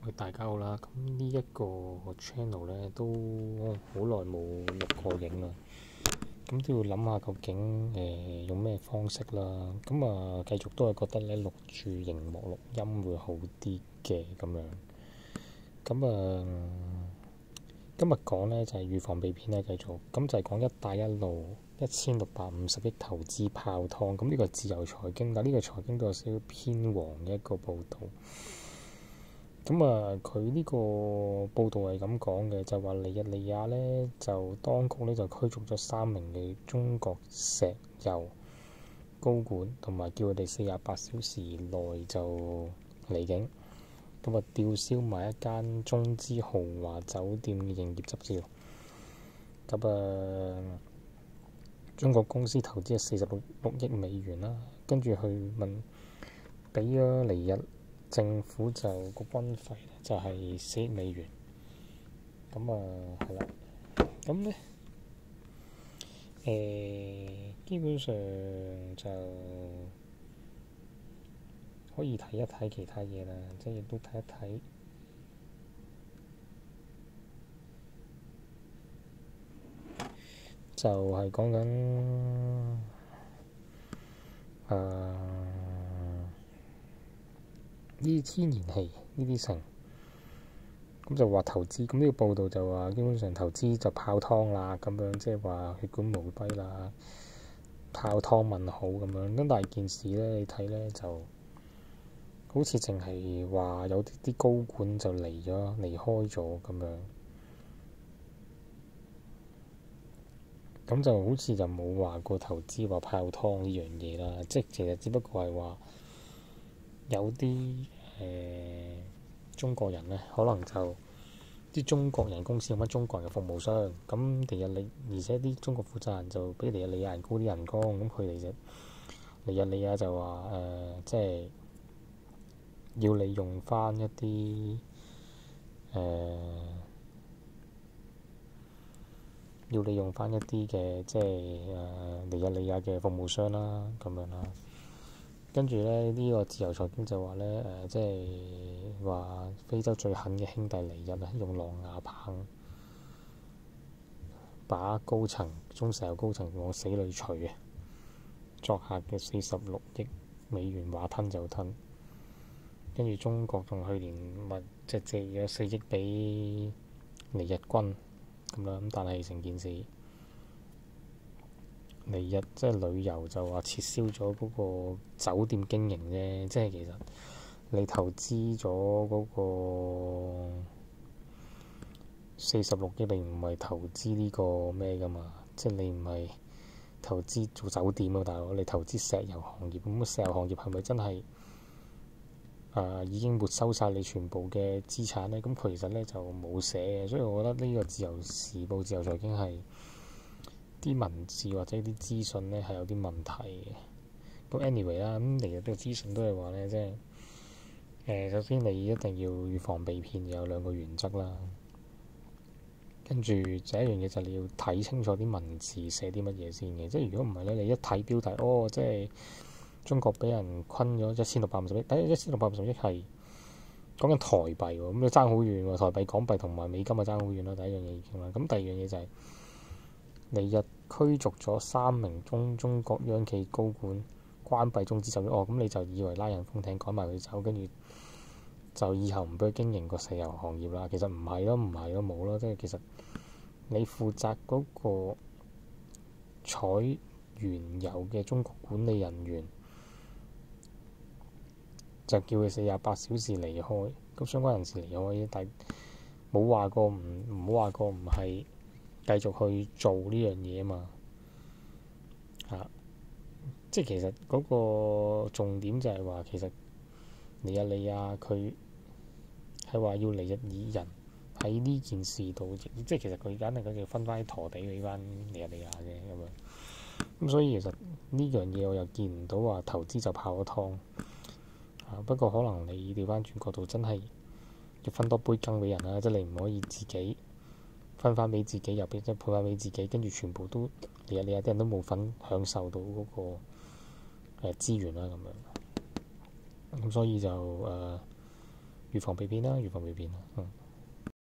喂，大家好啦，咁呢一個 channel 咧都好耐冇錄過影啦，咁都要諗下究竟用咩方式啦，咁繼續都係覺得咧錄住熒幕錄音會好啲嘅咁樣，咁今日講咧就係預防被騙咧繼續，咁就係講一帶一路1650億投資泡湯，咁呢個自由財經，但呢個財經都有少少偏黃嘅一個報導。咁佢呢個報道係咁講嘅，就話尼日利亞呢，就當局呢，就驅逐咗3名嘅中國石油高管，同埋叫佢哋48小時內就離境。咁吊銷埋一間中資豪華酒店嘅營業執照。咁中國公司投資係46億美元啦，跟住去問俾咗尼日政府就個軍費就係4億美元，咁係啦，咁咧基本上就可以睇一睇其他嘢啦，即係亦都睇一睇就係講緊呢啲天然氣呢啲成，咁就話投資，咁呢個報道就話基本上投資就泡湯啦，咁樣即係話血本無歸啦，泡湯問號咁樣。咁但係件事咧，你睇咧就好似淨係話有啲高管就離開咗咁樣，咁就好似就冇話過投資話泡湯呢樣嘢啦，即係其實只不過係話有啲中國人咧，可能就啲中國人公司用乜中國人嘅服務商，咁而且啲中國負責人就比尼日利亞人高啲人工，咁佢哋就尼日利亞就話即係要利用翻一啲嘅即係尼日利亞嘅服務商啦，咁樣啦。跟住咧，呢個自由財經就話咧即係話非洲最狠嘅兄弟尼日啊，用狼牙棒把中石油高層往死裏錘啊！作客嘅46億美元話吞就吞，跟住中國仲去年即係借咗4億俾尼日軍咁啦，咁但係成件事尼日即係旅遊就話撤銷咗嗰個酒店經營啫，即係其實你投資咗嗰個46億，你唔係投資呢個咩噶嘛？即係你唔係投資做酒店啊，大佬，你投資石油行業，咁石油行業係咪真係已經沒收晒你全部嘅資產呢？咁其實呢就冇寫嘅，所以我覺得呢個自由時報、自由財經係啲文字或者啲資訊呢係有啲問題嘅。咁 anyway 啦，咁其實呢個資訊都係話呢，即係首先你一定要預防被騙，有2個原則啦。跟住第一樣嘢就係你要睇清楚啲文字寫啲乜嘢先嘅，即係如果唔係咧，你一睇標題，即係中國俾人坤咗1650億，但係1650億係講緊台幣喎，咁你爭好遠喎，台幣、港幣同埋美金啊爭好遠啦。第一樣嘢已經啦，咁第二樣嘢就係尼日驅逐咗3名中國央企高管，關閉中資就業，咁你就以為拉人封艇趕埋佢走，跟住就以後唔俾佢經營個石油行業啦。其實唔係咯，冇咯，即係其實你負責嗰個採原油嘅中國管理人員就叫佢48小時離開，咁相關人士離開，但冇話過唔係繼續去做呢樣嘢啊嘛。即係其實嗰個重點就係話，其實尼日利亞佢係話要尼日爾人喺呢件事度，即係其實佢簡直佢要分翻啲陀地俾翻尼日利亞嘅咁樣。咁所以其實呢樣嘢我又見唔到話投資就泡咗湯。不過可能你調翻轉角度，真係要分多杯羹俾人啦，即係你唔可以自己分翻俾自己，又即係配翻俾自己，跟住全部都尼日利亞啲人都冇份享受到嗰個資源啦咁樣。咁所以就預防被騙啦，預防被騙啦。